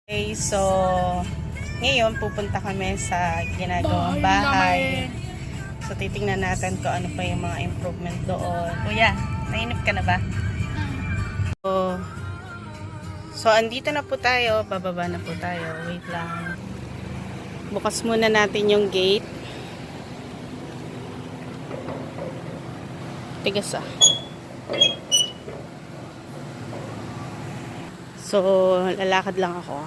Okay, so ngayon pupunta kami sa ginagawang bahay. So titingnan natin kung ano pa yung mga improvement doon. Kuya, nainip ka na ba? So, andito na po tayo. Bababa na po tayo. Wait lang. Bukas muna natin yung gate. Tigas ah. So, lalakad lang ako.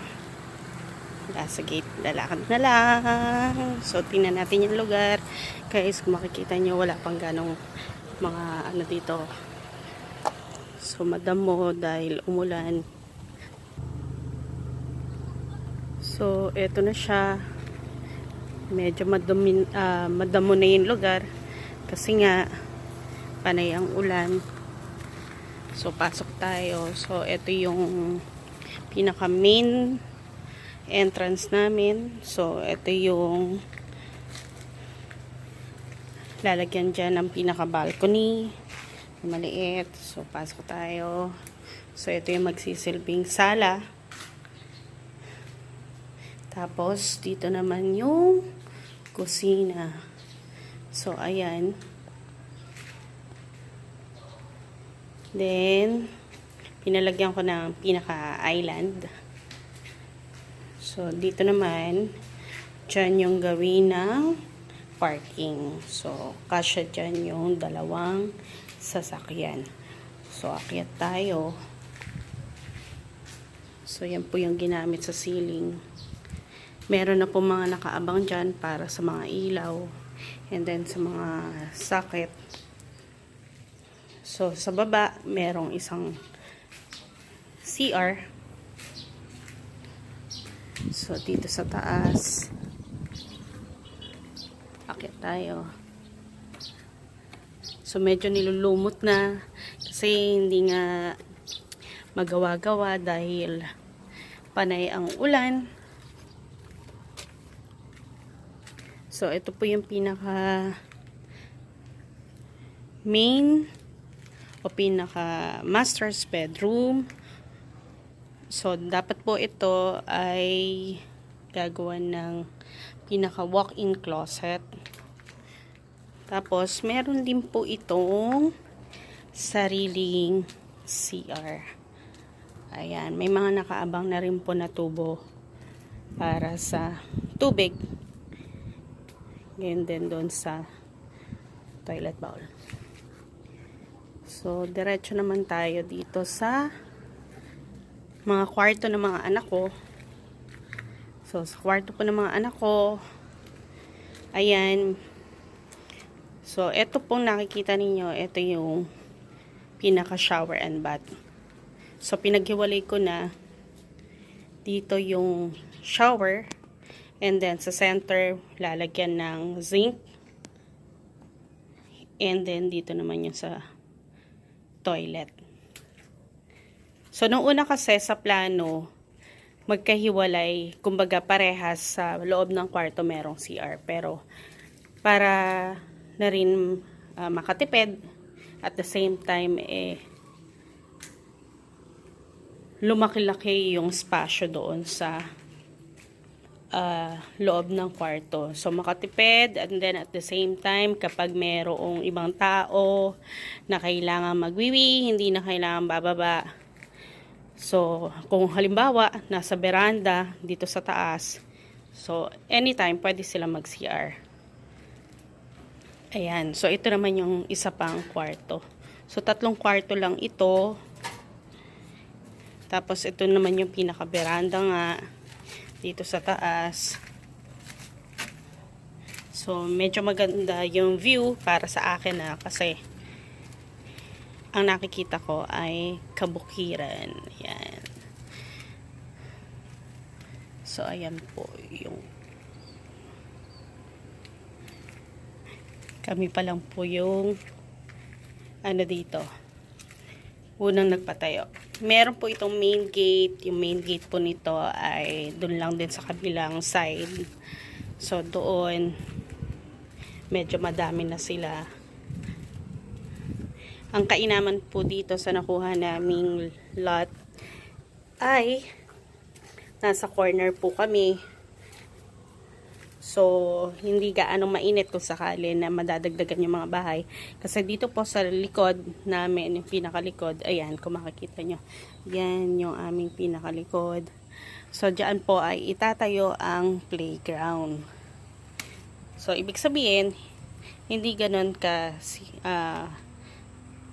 Sa gate, lalakad na lang. So, tingnan natin yung lugar. Guys, kung makikita nyo, wala pang ganong mga ano dito. So, madamo dahil umulan. So, eto na siya. Medyo madamo na yung lugar. Kasi nga, panay ang ulan. So, pasok tayo. So, eto yung pinaka main entrance namin. So, ito yung lalagyan dyan ng pinaka balcony. Maliit. So, pasok tayo. So, ito yung magsisilbing sala. Tapos, dito naman yung kusina. So, ayan. Then, pinalagyan ko ng pinaka-island. So, dito naman, dyan yung gawin ng parking. So, kasya dyan yung dalawang sasakyan. So, akyat tayo. So, yan po yung ginamit sa ceiling. Meron na po mga nakaabang dyan para sa mga ilaw. And then, sa mga socket. So, sa baba, merong isang CR. So, dito sa taas, akyat tayo. So, medyo nilulumot na kasi hindi nga magawa-gawa dahil panay ang ulan. So, ito po yung pinaka main o pinaka master's bedroom. So, dapat po ito ay gagawa ng pinaka walk-in closet. Tapos, meron din po itong sariling CR. Ayan, may mga nakaabang na rin po na tubo para sa tubig. Ganyan din doon sa toilet bowl. So, diretso naman tayo dito sa mga kwarto ng mga anak ko. So, sa kwarto po ng mga anak ko, ayan. So, eto pong nakikita ninyo, eto yung pinaka shower and bath. So, pinaghiwalay ko na dito yung shower, and then sa center, lalagyan ng zinc, and then dito naman yung sa toilet. So, nung una kasi sa plano, magkahiwalay, kumbaga parehas sa loob ng kwarto merong CR. Pero, para na rin makatipid, at the same time, lumaki-laki yung spasyo doon sa loob ng kwarto. So, makatipid, and then at the same time, kapag merong ibang tao na kailangan magwiwi, hindi na kailangan bababa. So, kung halimbawa, nasa veranda, dito sa taas, so, anytime, pwede sila mag-CR. Ayan. So, ito naman yung isa pang kwarto. So, 3 kwarto lang ito. Tapos, ito naman yung pinaka-veranda nga, dito sa taas. So, medyo maganda yung view para sa akin na kasi ang nakikita ko ay kabukiran. Ayan. So, ayan po yung kami pa lang po yung ano dito. Unang nagpatayo. Meron po itong main gate. Yung main gate po nito ay doon lang din sa kabilang side. So, doon medyo madami na sila. Ang kainaman po dito sa nakuha naming lot ay nasa corner po kami. So, hindi gaano mainit kung sakali na madadagdagan yung mga bahay. Kasi dito po sa likod namin, yung pinakalikod, ayan, kung makikita nyo. Yan yung aming pinakalikod. So, dyan po ay itatayo ang playground. So, ibig sabihin, hindi ganun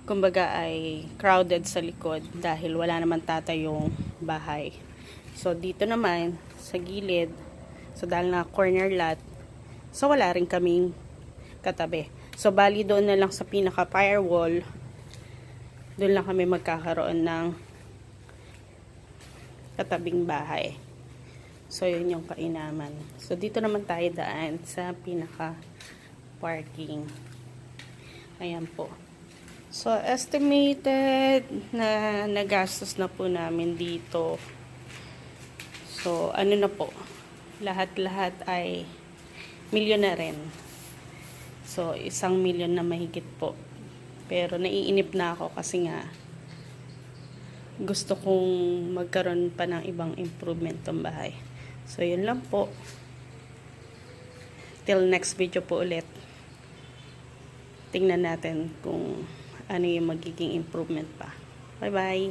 kumbaga ay crowded sa likod dahil wala naman tatayong bahay. So, dito naman, sa gilid, so dahil na corner lot, so wala rin kaming katabi. So, bali doon na lang sa pinaka firewall, doon lang kami magkakaroon ng katabing bahay. So, yun yung kainaman. So, dito naman tayo daan sa pinaka parking. Ayan po. So, estimated na nagastos na po namin dito. So, ano na po, lahat-lahat ay milyon na rin. So, 1,000,000 na mahigit po. Pero, naiinip na ako kasi nga, gusto kong magkaroon pa ng ibang improvement tong bahay. So, yun lang po. Till next video po ulit. Tingnan natin kung ano yung magiging improvement pa. Bye-bye!